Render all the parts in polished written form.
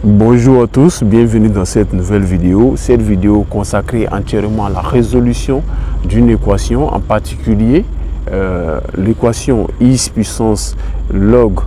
Bonjour à tous, bienvenue dans cette nouvelle vidéo. Cette vidéo consacrée entièrement à la résolution d'une équation, en particulier l'équation x puissance log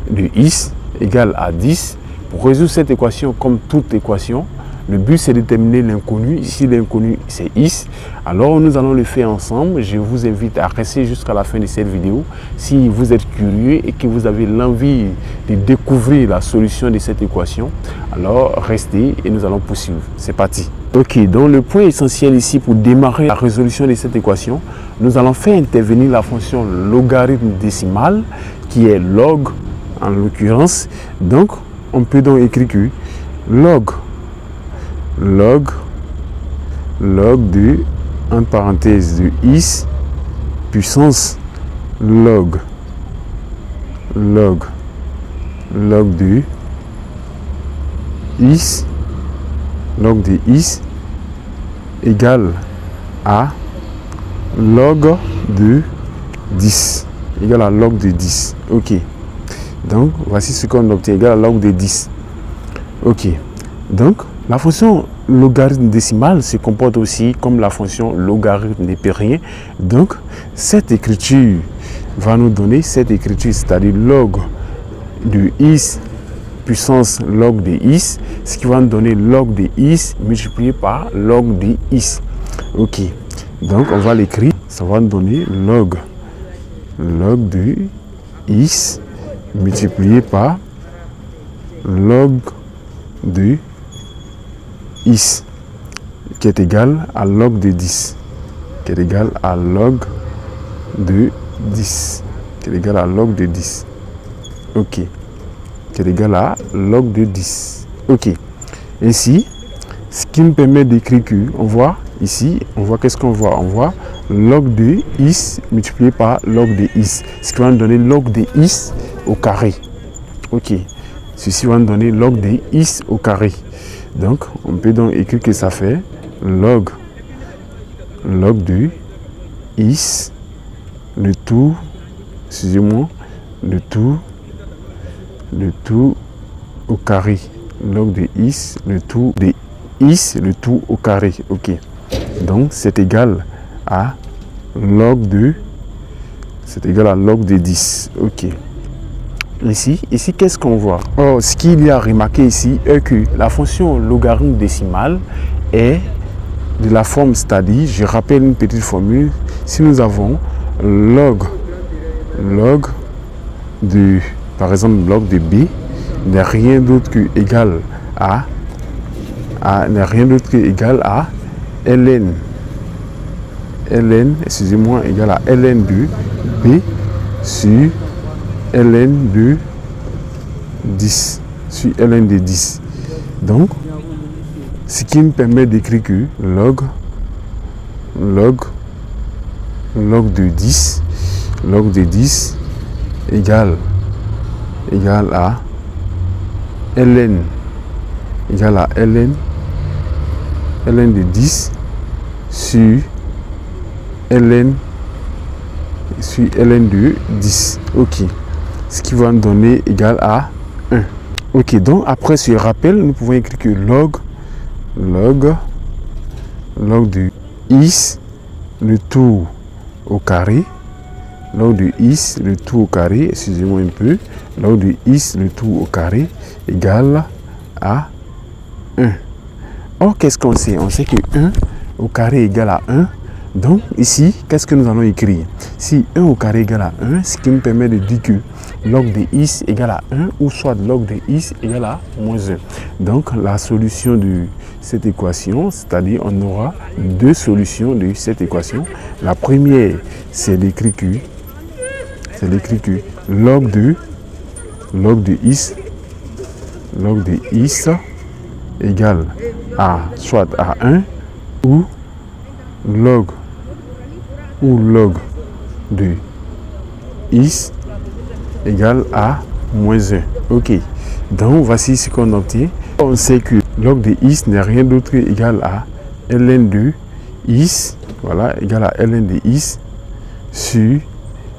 de x égale à 10. Pour résoudre cette équation, comme toute équation, le but c'est de déterminer l'inconnu. Ici l'inconnu c'est x. Alors nous allons le faire ensemble. Je vous invite à rester jusqu'à la fin de cette vidéo. Si vous êtes curieux et que vous avez l'envie de découvrir la solution de cette équation, alors restez et nous allons poursuivre. C'est parti. Ok, donc le point essentiel ici pour démarrer la résolution de cette équation, nous allons faire intervenir la fonction logarithme décimal qui est log en l'occurrence. Donc on peut donc écrire que log de, entre parenthèses, de x puissance log de x égale à log de 10 ok, donc voici ce qu'on obtient, égal à log de 10. Ok, donc la fonction logarithme décimal se comporte aussi comme la fonction logarithme népérien. Donc cette écriture va nous donner cette écriture, c'est-à-dire log de x puissance log de x, ce qui va nous donner log de x multiplié par log de x. Ok, donc on va l'écrire, ça va nous donner log de x multiplié par log de x qui est égal à log de 10, qui est égal à log de 10, qui est égal à log de 10. Ok, qui est égal à log de 10. Ok, ainsi ce qui nous permet d'écrire que on voit ici, on voit qu'est-ce qu'on voit, on voit log de x multiplié par log de x, ce qui va nous donner log de x au carré. Ok, ceci va nous donner log de x au carré. Donc, on peut donc écrire que ça fait log de x, le tout, excusez-moi, le tout au carré. Log de x, le tout de x, le tout au carré. Ok. Donc, c'est égal à log de 10. Ok. Ici qu'est-ce qu'on voit? Oh, ce qu'il y a remarqué ici est que la fonction logarithme décimal est de la forme, c'est-à-dire, je rappelle une petite formule, si nous avons log de, par exemple, log de b n'est rien d'autre que égal à ln, excusez-moi, égal à ln de b sur ln de 10 sur ln de 10. Donc ce qui me permet d'écrire que log de 10 égale à ln de 10 sur ln de 10. Ok, ce qui va nous donner égal à 1. Ok, donc après ce rappel, nous pouvons écrire que log de x, le tout au carré, log de x, le tout au carré, excusez-moi un peu, log de x, le tout au carré, égale à 1. Or, qu'est-ce qu'on sait? On sait que 1 au carré égale à 1. Donc ici, qu'est-ce que nous allons écrire? Si 1 au carré égale à 1, ce qui me permet de dire que log de x égale à 1 ou soit log de x égale à moins 1. Donc la solution de cette équation, c'est-à-dire on aura deux solutions de cette équation. La première, c'est d'écrire que log de x égale à soit à 1 ou log de x égale à moins 1. Ok, donc voici ce qu'on obtient. On sait que log de x n'est rien d'autre égal à ln de x, voilà, égal à ln de x sur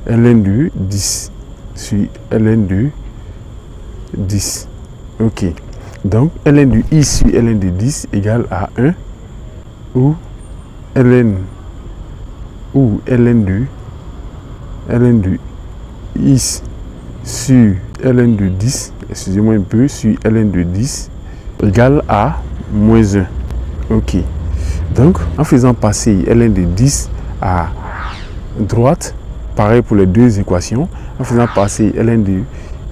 ln de 10 sur ln de 10. Ok, Donc, ln de i sur ln de 10 égale à 1, ou ln de i sur ln de 10, excusez-moi un peu, sur ln de 10 égale à moins 1. Ok. Donc, en faisant passer ln de 10 à droite, pareil pour les deux équations, en faisant passer ln de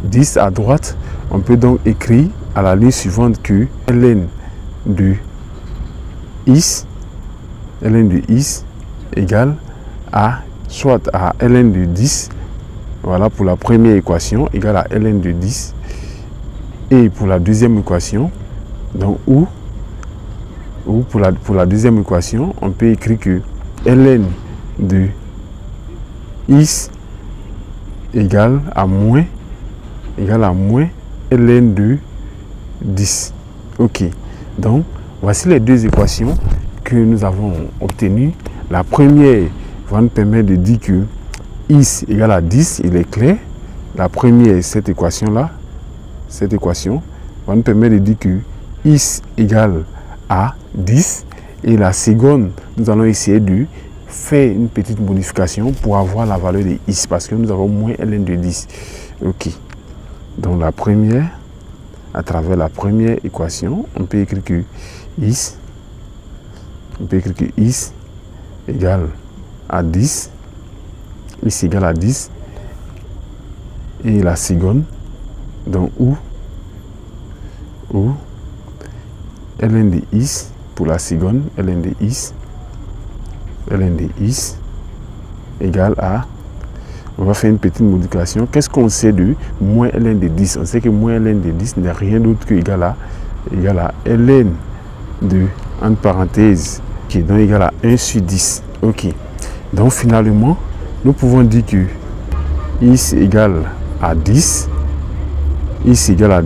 10 à droite, on peut donc écrire à la ligne suivante que ln de is égale à soit à ln de 10, voilà pour la première équation, égale à ln de 10, et pour la deuxième équation, donc ou pour la deuxième équation, on peut écrire que ln de is égale à moins ln de 10. Ok, donc voici les deux équations que nous avons obtenues. La première va nous permettre de dire que is égale à 10, il est clair. La première, cette équation va nous permettre de dire que is égale à 10. Et la seconde, nous allons essayer de faire une petite modification pour avoir la valeur de is, parce que nous avons moins ln de 10. Ok, donc la première, à travers la première équation, on peut écrire que is égale à 10, is égale à 10, et la seconde, donc ou ln de is, pour la seconde, ln de is égale à, on va faire une petite modification. Qu'est-ce qu'on sait de moins ln de 10? On sait que moins ln de 10 n'est rien d'autre que égal à ln de, entre parenthèses, qui est donc égal à 1 sur 10. Ok. Donc finalement, nous pouvons dire que is égale à 10, ou is égale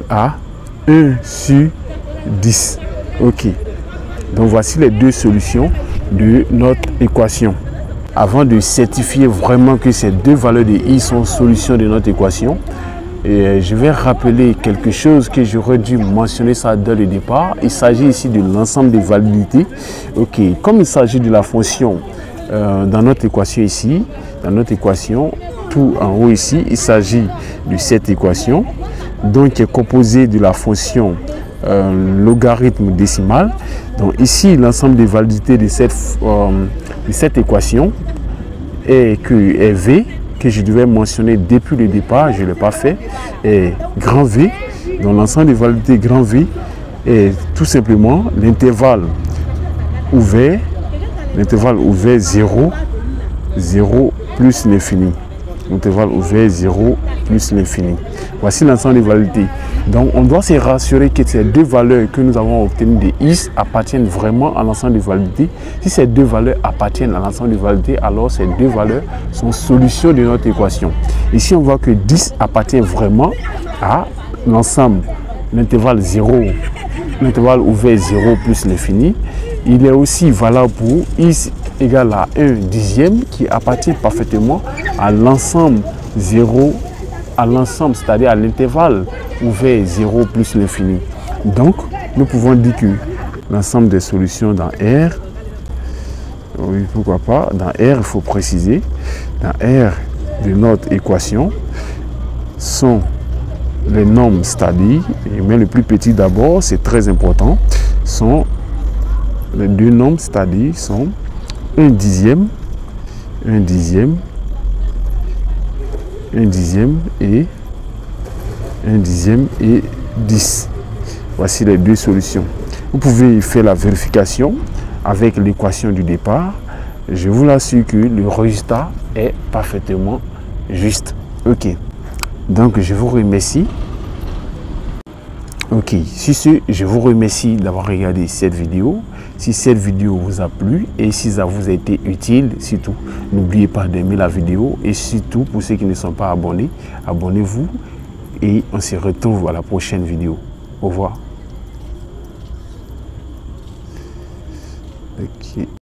à 1 sur 10. Ok. Donc voici les deux solutions de notre équation. Avant de certifier vraiment que ces deux valeurs de i sont solutions de notre équation, je vais rappeler quelque chose que j'aurais dû mentionner ça dès le départ. Il s'agit ici de l'ensemble des validités. Ok, comme il s'agit de la fonction dans notre équation ici, tout en haut ici, il s'agit de cette équation, donc qui est composée de la fonction logarithme décimal. Donc ici, l'ensemble des validités de cette équation est V, que je devais mentionner depuis le départ, je ne l'ai pas fait, et grand V. Donc l'ensemble des validités grand V est tout simplement l'intervalle ouvert 0 plus l'infini. Intervalle ouvert 0 plus l'infini. Voici l'ensemble des validités. Donc on doit se rassurer que ces deux valeurs que nous avons obtenues de is appartiennent vraiment à l'ensemble des validités. Si ces deux valeurs appartiennent à l'ensemble des validités, alors ces deux valeurs sont solutions de notre équation. Ici on voit que 10 appartient vraiment à l'ensemble, l'intervalle ouvert 0 plus l'infini. Il est aussi valable pour is égale à 1 dixième, qui appartient parfaitement à l'ensemble c'est-à-dire à l'intervalle ouvert 0 plus l'infini. Donc, nous pouvons dire que l'ensemble des solutions dans R, oui, pourquoi pas, dans R, il faut préciser, dans R de notre équation, sont les nombres, c'est-à-dire, mais le plus petit d'abord, c'est très important, sont les deux nombres, c'est-à-dire, sont 1 dixième et 10. Voici les deux solutions. Vous pouvez faire la vérification avec l'équation du départ. Je vous l'assure que le résultat est parfaitement juste. Ok. Donc je vous remercie. Ok, sur ce, je vous remercie d'avoir regardé cette vidéo. Si cette vidéo vous a plu et si ça vous a été utile, surtout, n'oubliez pas d'aimer la vidéo. Et surtout, pour ceux qui ne sont pas abonnés, abonnez-vous. Et on se retrouve à la prochaine vidéo. Au revoir. Ok.